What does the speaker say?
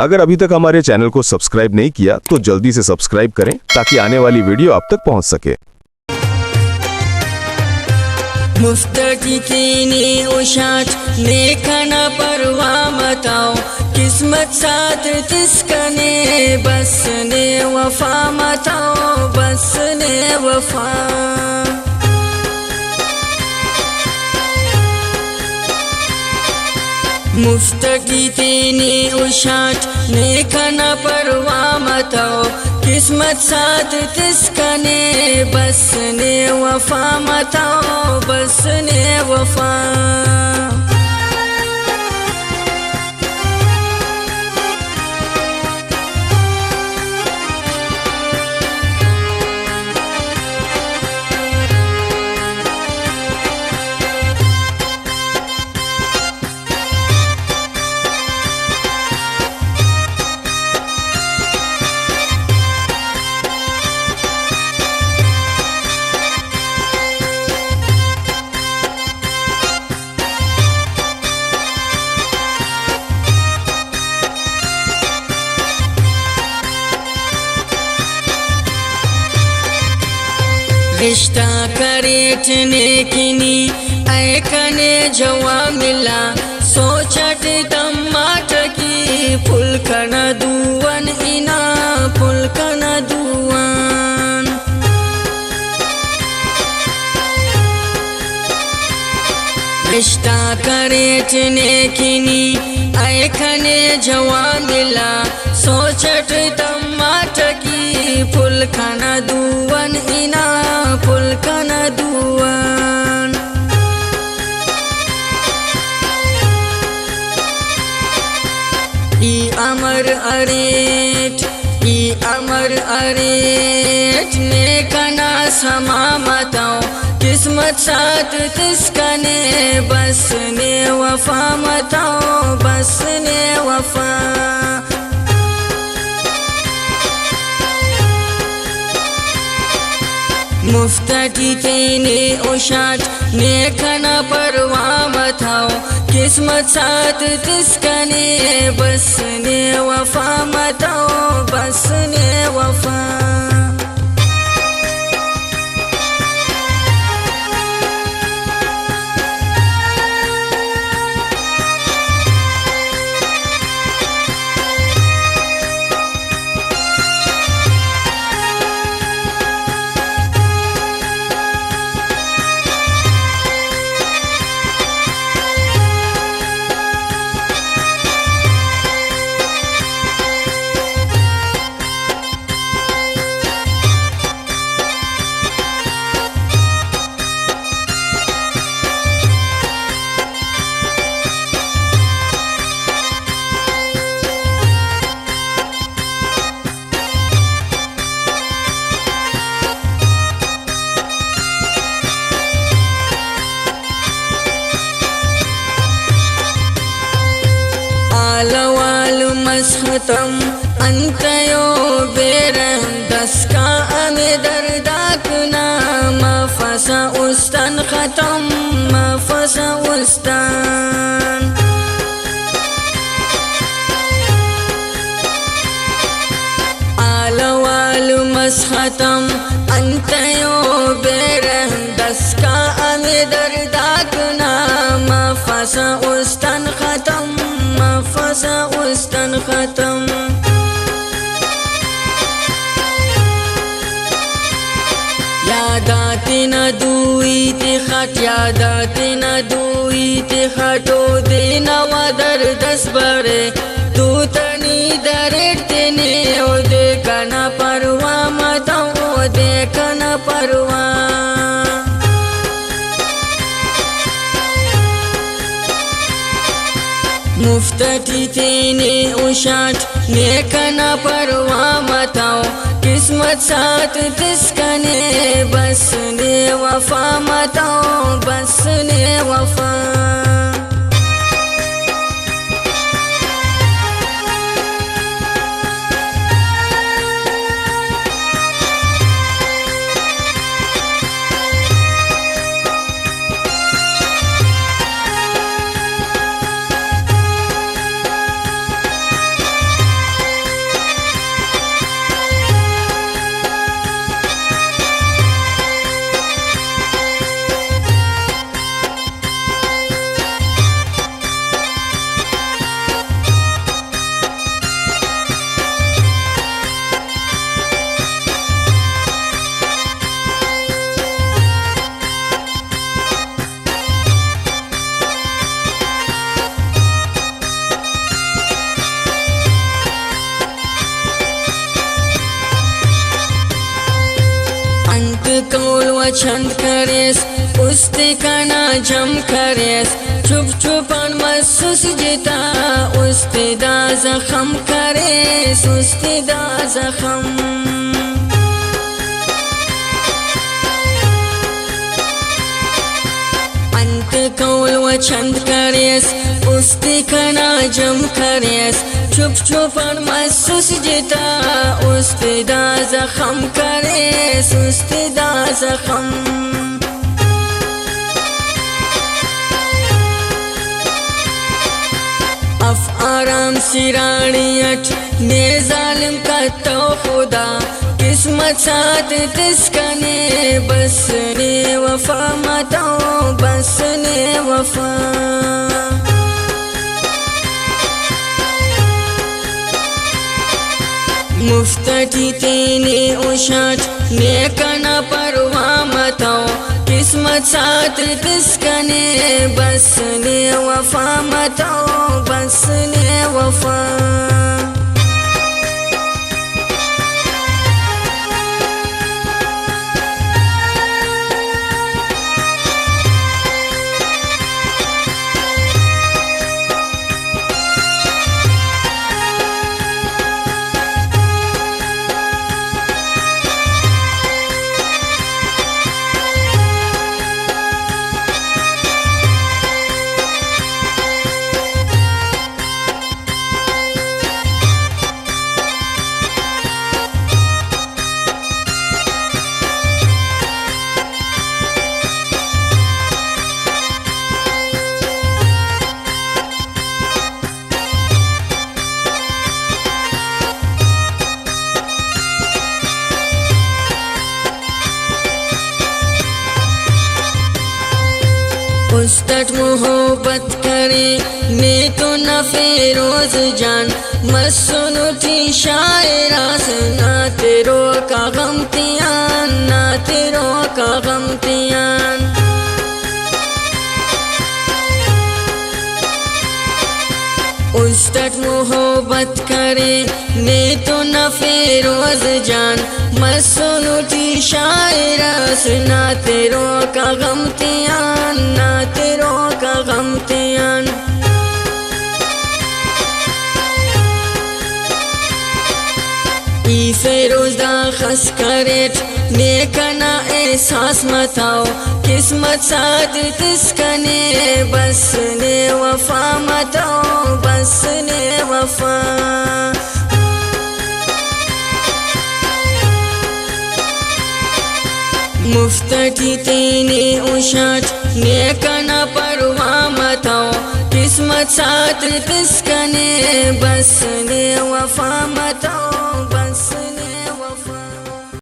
अगर अभी तक हमारे चैनल को सब्सक्राइब नहीं किया तो जल्दी से सब्सक्राइब करें ताकि आने वाली वीडियो आप तक पहुंच सके। मुफ्तकी कीनी उशाट नेखना परवा मताओ किस्मत साथ तिसकने बस ने वफा मताओ बस ने वफा। मुफ्तकी तीनी उशाट नेखना परवा मताओ किस्मत साथ तिसकने बस ने वफा मताओ बस ने वफा। रिश्ता करेटने किनी ऐकने जवा मिला सोचट तम्माट की फुलकन दुवन इना फुलकन दुवन। रिश्ता करेटने किनी ऐकने जवा मिला सोचट तम्माट की फुलकन दुवन इना फुलकन दुवन। ई अमर अरेट नेकना समा मताओ किस्मत साथ तिसकने बस ने वफा मताओ बस ने वफा। मुफ्तकी कीनी उशाट नेखना परवा मताओ किस्मत साथ तिसकने बस ने वफा मताओ बस ने वफा। आलवाल मसहतम अंतयो बेरम दस्का अमे दर्दाकना मफसा उस्तन खतम मफसा उस्तन। आलवाल मसहतम अंतयो बेरम दस्का अमे दर्दाकना मफसा उस्तन खतम मफसा उस्तन खतम। यादाती न दुई तिखट यादाती न दुई तिखटो देना वदर दस बरे तू तनी दरटने ओ देखना परवा मताओ ओ देखना परवा। मुफ्तकी कीनी उशाट नेखना परवा मताओ किस्मत साथ तिसकने बस ने वफा मताओ बस ने वफा। कौल व छंद करेस उस्ते कना जम करेस चुप चुपन मसूस जिता उस्ते दा जखम करेस उस्ते दा जखम अंत कौल व छंद करेस उस्ते कना जम करेस चुप चुपन महसूस जिता उस्ते दा जखम करेस उस्ते दा जखम अफ आराम सिरानियत ने जालिम का तो खुदा किस्मत साथ तिसकने बस ने वफा मताओ बस ने वफा मुफ्तटी तेने उशाट ने कना परवा मताओ किस्मत साथ तिसकने बस ने वफा मताओ बस ने वफा उस्तट मोहब्बत करे मैं तो न फेरोज जान मसनुटी शायरा से ना तेरो का गम तियान ना तेरो का गम तियान उस्तट मोहब्बत करे मैं तो न फेरोज जान मसनुटी शायरा से ना तेरो का गम तियान ना तेरो का गम तियान ई फेरोज दा खस करेट नेकना एहसास मताओ किस्मत साथ तिसकने बस ने वफा मताओ बस ने वफा मुफ्तटी तेने उशाट ने कना परवा मताओ किस्मत साथ तिसकने बस ने वफा मताओ बस ने